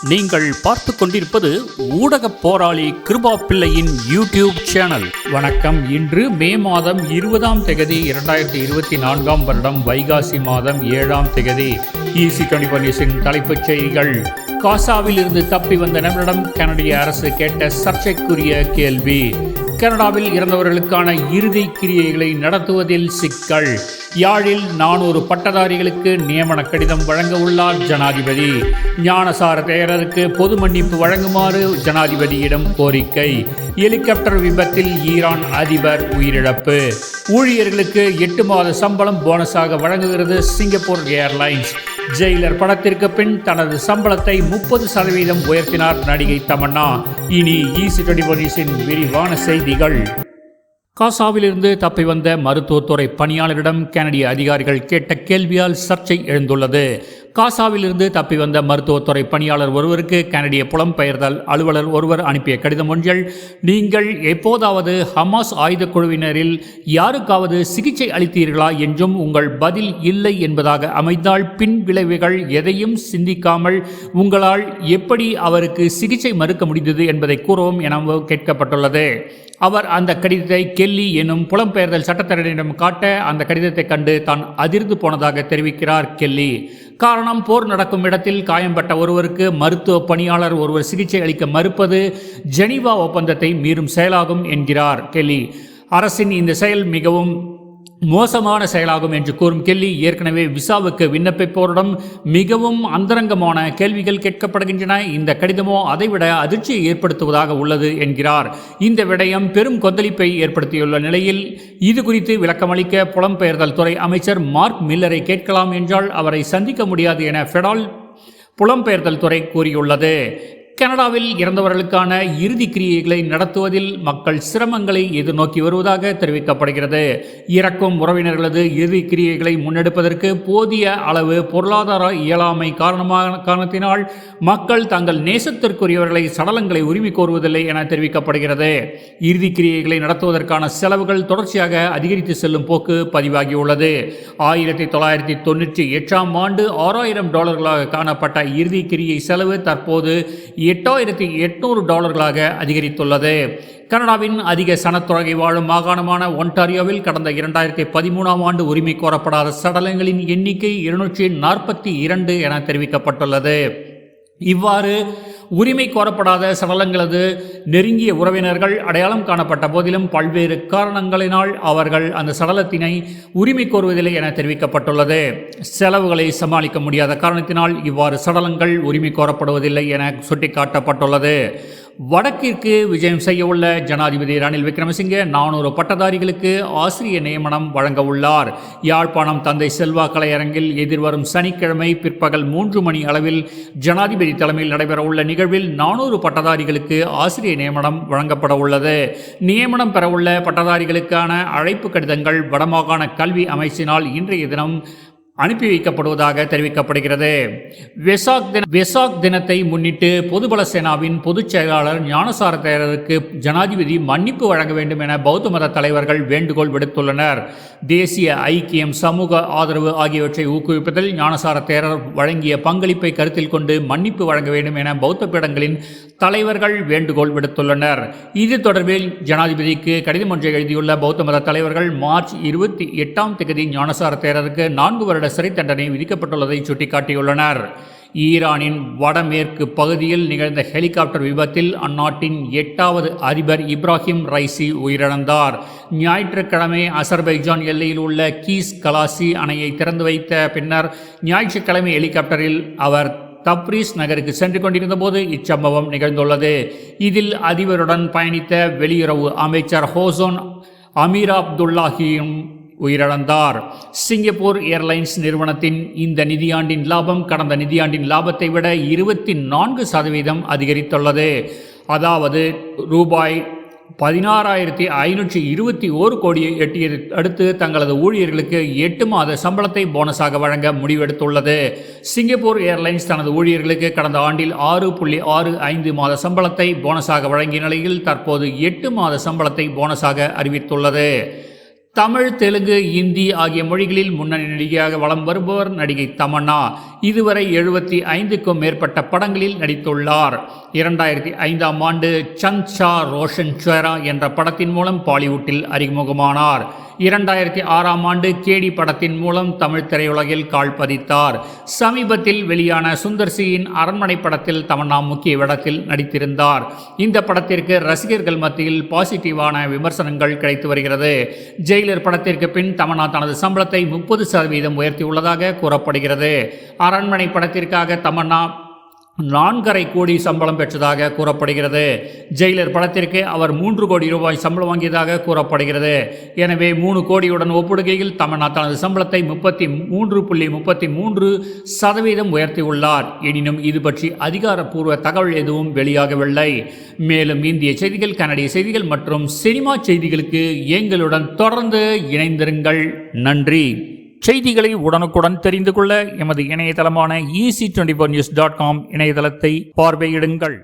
நீங்கள் பார்த்து கொண்டிருப்பது ஊடக போராளி கிருபா பிள்ளையின் யூடியூப் சேனல். வணக்கம். இன்று மே மாதம் 20ஆம் தேதி 2024ஆம் வருடம் வைகாசி மாதம் 7ஆம் தேதி. EC24 நியூஸின் தலைப்புச் செய்திகள். காசாவில் இருந்து தப்பி வந்த நபரிடம் கனடிய அரசு கேட்ட சர்ச்சைக்குரிய கேள்வி. கனடாவில் இறந்தவர்களுக்கான இறுதி கிரியைகளை நடத்துவதில் சிக்கல். யாழில் 400 பட்டதாரிகளுக்கு நியமன கடிதம் வழங்க உள்ளார் ஜனாதிபதி. ஞானசார தேரருக்கு பொது மன்னிப்பு வழங்குமாறு ஜனாதிபதியிடம் கோரிக்கை. ஹெலிகாப்டர் விபத்தில் ஈரான் அதிபர் உயிரிழப்பு. ஊழியர்களுக்கு 8 மாத சம்பளம் போனஸாக வழங்குகிறது சிங்கப்பூர் ஏர்லைன்ஸ். ஜெயிலர் படத்திற்கு பின் தனது சம்பளத்தை 30% உயர்த்தினார் நடிகை தமன்னா. இனி EC24 நியூஸின் விரிவான செய்திகள். காசாவிலிருந்து தப்பி வந்த மருத்துவத்துறை பணியாளரிடம் கனடிய அதிகாரிகள் கேட்ட கேள்வியால் சர்ச்சை எழுந்துள்ளது. காசாவிலிருந்து தப்பி வந்த மருத்துவத்துறை பணியாளர் ஒருவருக்கு கனடிய புலம்பெயர்தல் அலுவலர் ஒருவர் அனுப்பிய கடிதம் ஒன்றில், நீங்கள் எப்போதாவது ஹமாஸ் ஆயுத குழுவினரில் யாருக்காவது சிகிச்சை அளித்தீர்களா என்றும் உங்கள் பதில் இல்லை என்பதாக அமைந்தால் பின் விளைவுகள் எதையும் சிந்திக்காமல் உங்களால் எப்படி அவருக்கு சிகிச்சை மறுக்க முடிந்தது என்பதை கூறவும் என கேட்கப்பட்டுள்ளது. அவர் அந்த கடிதத்தை கெல்லி எனும் புலம்பெயர்தல் சட்டத்தரணியிடம் காட்ட அந்த கடிதத்தை கண்டு தான் அதிர்ந்து போனதாக தெரிவிக்கிறார் கெல்லி. காரணம், போர் நடக்கும் இடத்தில் காயம்பட்ட ஒருவருக்கு மருத்துவ பணியாளர் ஒருவர் சிகிச்சை அளிக்க மறுப்பது ஜெனீவா ஒப்பந்தத்தை மீறும் செயலாகும் என்கிறார் கெல்லி. அரசின் இந்த செயல் மிகவும் மோசமான செயலாகும் என்று கூறும் கெல்லி, ஏற்கனவே விசாவுக்கு விண்ணப்பிப்போரிடம் மிகவும் அந்தரங்கமான கேள்விகள் கேட்கப்படுகின்றன. இந்த கடிதமோ அதைவிட அதிர்ச்சியை ஏற்படுத்துவதாக உள்ளது என்கிறார். இந்த விடயம் பெரும் கொந்தளிப்பை ஏற்படுத்தியுள்ள நிலையில் இது குறித்து விளக்கமளிக்க புலம்பெயர்தல் துறை அமைச்சர் மார்க் மில்லரை கேட்கலாம் என்றால் அவரை சந்திக்க முடியாது என ஃபெடரல் புலம்பெயர்தல் துறை கூறியுள்ளது. கனடாவில் இறந்தவர்களுக்கான இறுதி கிரியைகளை நடத்துவதில் மக்கள் சிரமங்களை எதிர்நோக்கி வருவதாக தெரிவிக்கப்படுகிறது. இறக்கும் உறவினர்களது இறுதி கிரியைகளை முன்னெடுப்பதற்கு போதிய அளவு பொருளாதார இயலாமை காரணத்தினால் மக்கள் தங்கள் நேசத்திற்குரியவர்களை சடலங்களை உரிமை கோருவதில்லை என தெரிவிக்கப்படுகிறது. இறுதி கிரியைகளை நடத்துவதற்கான செலவுகள் தொடர்ச்சியாக அதிகரித்து செல்லும் போக்கு பதிவாகியுள்ளது. 1998ஆம் ஆண்டு $6,000 காணப்பட்ட இறுதி கிரியை செலவு தற்போது $8,800 அதிகரித்துள்ளது. கனடாவின் அதிக சனத்தொகை வாழும் மாகாணமான ஒன்டாரியோவில் கடந்த 2013ஆம் ஆண்டு உரிமை கோரப்படாத சடலங்களின் எண்ணிக்கை 242 என தெரிவிக்கப்பட்டுள்ளது. இவ்வாறு உரிமை கோரப்படாத சடலங்களது நெருங்கிய உறவினர்கள் அடையாளம் காணப்பட்ட போதிலும் பல்வேறு காரணங்களினால் அவர்கள் அந்த சடலத்தினை உரிமை கோருவதில்லை என தெரிவிக்கப்பட்டுள்ளது. செலவுகளை சமாளிக்க முடியாத காரணத்தினால் இவ்வாறு சடலங்கள் உரிமை கோரப்படுவதில்லை என சுட்டிக்காட்டப்பட்டுள்ளது. வடக்கிற்கு விஜயம் செய்ய உள்ள ஜனாதிபதி ரணில் விக்ரமசிங்கே 400 பட்டதாரிகளுக்கு ஆசிரிய நியமனம் வழங்க உள்ளார். யாழ்ப்பாணம் தந்தை செல்வா கலையரங்கில் எதிர்வரும் சனிக்கிழமை பிற்பகல் 3 மணி அளவில் ஜனாதிபதி தலைமையில் நடைபெற உள்ள நிகழ்வில் 400 பட்டதாரிகளுக்கு ஆசிரிய நியமனம் வழங்கப்பட உள்ளது. நியமனம் பெறவுள்ள பட்டதாரிகளுக்கான அழைப்பு கடிதங்கள் வடமாகாண கல்வி அமைச்சினால் இன்றைய தினம் அனுப்பி வைக்கப்படுவதாக தெரிவிக்கப்படுகிறது. வெசாக் தினத்தை முன்னிட்டு பொதுபல சேனாவின் பொதுச் செயலாளர் ஞானசார தேரருக்கு ஜனாதிபதி மன்னிப்பு வழங்க வேண்டும் என பௌத்த மத தலைவர்கள் வேண்டுகோள் விடுத்துள்ளனர். தேசிய ஐக்கியம், சமூக ஆதரவு ஆகியவற்றை ஊக்குவிப்பதில் ஞானசார தேரர் வழங்கிய பங்களிப்பை கருத்தில் கொண்டு மன்னிப்பு வழங்க வேண்டும் என பௌத்த பீடங்களின் தலைவர்கள் வேண்டுகோள் விடுத்துள்ளனர். இது தொடர்பில் ஜனாதிபதிக்கு கடிதம் ஒன்றை எழுதியுள்ள பௌத்த மத தலைவர்கள் மார்ச் 28ஆம் தேதி ஞானசார தேரருக்கு 4 வருட சிறை தண்டனை விதிக்கப்பட்டுள்ளதை சுட்டிக்காட்டியுள்ளனர். ஈரானின் வடமேற்கு பகுதியில் நிகழ்ந்த ஹெலிகாப்டர் விபத்தில் அந்நாட்டின் 8வது அதிபர் இப்ராஹிம் ரைசி உயிரிழந்தார். ஞாயிற்றுக்கிழமை அசர்பைஜான் எல்லையில் உள்ள கீஸ் கலாசி அணையை திறந்து வைத்த பின்னர் ஞாயிற்றுக்கிழமை ஹெலிகாப்டரில் அவர் தப்ரீஸ் நகருக்கு சென்று கொண்டிருந்த போது இச்சம்பவம் நிகழ்ந்துள்ளது. இதில் அதிபருடன் பயணித்த வெளியுறவு அமைச்சர் ஹோசோன் அமீர் அப்துல்லாஹியும் உயிரிழந்தார். சிங்கப்பூர் ஏர்லைன்ஸ் நிறுவனத்தின் இந்த நிதியாண்டின் லாபம் கடந்த நிதியாண்டின் லாபத்தை விட 24% அதிகரித்துள்ளது. அதாவது ரூபாய் 16,521 கோடியை எட்டியதை அடுத்து தங்களது ஊழியர்களுக்கு 8 மாத சம்பளத்தை போனஸாக வழங்க முடிவெடுத்துள்ளது. சிங்கப்பூர் ஏர்லைன்ஸ் தனது ஊழியர்களுக்கு கடந்த ஆண்டில் 6.65 மாத சம்பளத்தை போனஸாக வழங்கிய நிலையில் தற்போது 8 மாத சம்பளத்தை போனஸாக அறிவித்துள்ளது. தமிழ், தெலுங்கு, இந்தி ஆகிய மொழிகளில் முன்னணி நடிகையாக வலம் வருபவர் நடிகை தமன்னா. இதுவரை 75க்கும் மேற்பட்ட படங்களில் நடித்துள்ளார். 2005ஆம் ஆண்டு சந்த் ஷா ரோஷன் ஷெரா என்ற படத்தின் மூலம் பாலிவுட்டில் அறிமுகமானார். 2006ஆம் ஆண்டு கேடி படத்தின் மூலம் தமிழ் திரையுலகில் கால் பதித்தார். சமீபத்தில் வெளியான சுந்தர் சியின் அரண்மனை படத்தில் தமன்னா முக்கிய வேடத்தில் நடித்திருந்தார். இந்த படத்திற்கு ரசிகர்கள் மத்தியில் பாசிட்டிவான விமர்சனங்கள் கிடைத்து வருகிறது. ஜெயிலர் படத்திற்கு பின் தமன்னா தனது சம்பளத்தை 30% உயர்த்தியுள்ளதாக கூறப்படுகிறது. அரண்மனை படத்திற்காக தமன்னா 4.5 கோடி சம்பளம் பெற்றதாக கூறப்படுகிறது. ஜெயிலர் படத்திற்கு அவர் 3 கோடி ரூபாய் சம்பளம் வாங்கியதாக கூறப்படுகிறது. எனவே 3 கோடியுடன் ஒப்பிடுகையில் தமன்னா தனது சம்பளத்தை 33.33% உயர்த்தியுள்ளார். எனினும் இது பற்றி அதிகாரப்பூர்வ தகவல் எதுவும் வெளியாகவில்லை. மேலும் இந்திய செய்திகள், கனடிய செய்திகள் மற்றும் சினிமா செய்திகளுக்கு எங்களுடன் தொடர்ந்து இணைந்திருங்கள். நன்றி. செய்திகளை உடனுக்குடன் தெரிந்து கொள்ள எமது இணையதளமான easy24news.com இணையதளத்தை பார்வையிடுங்கள்.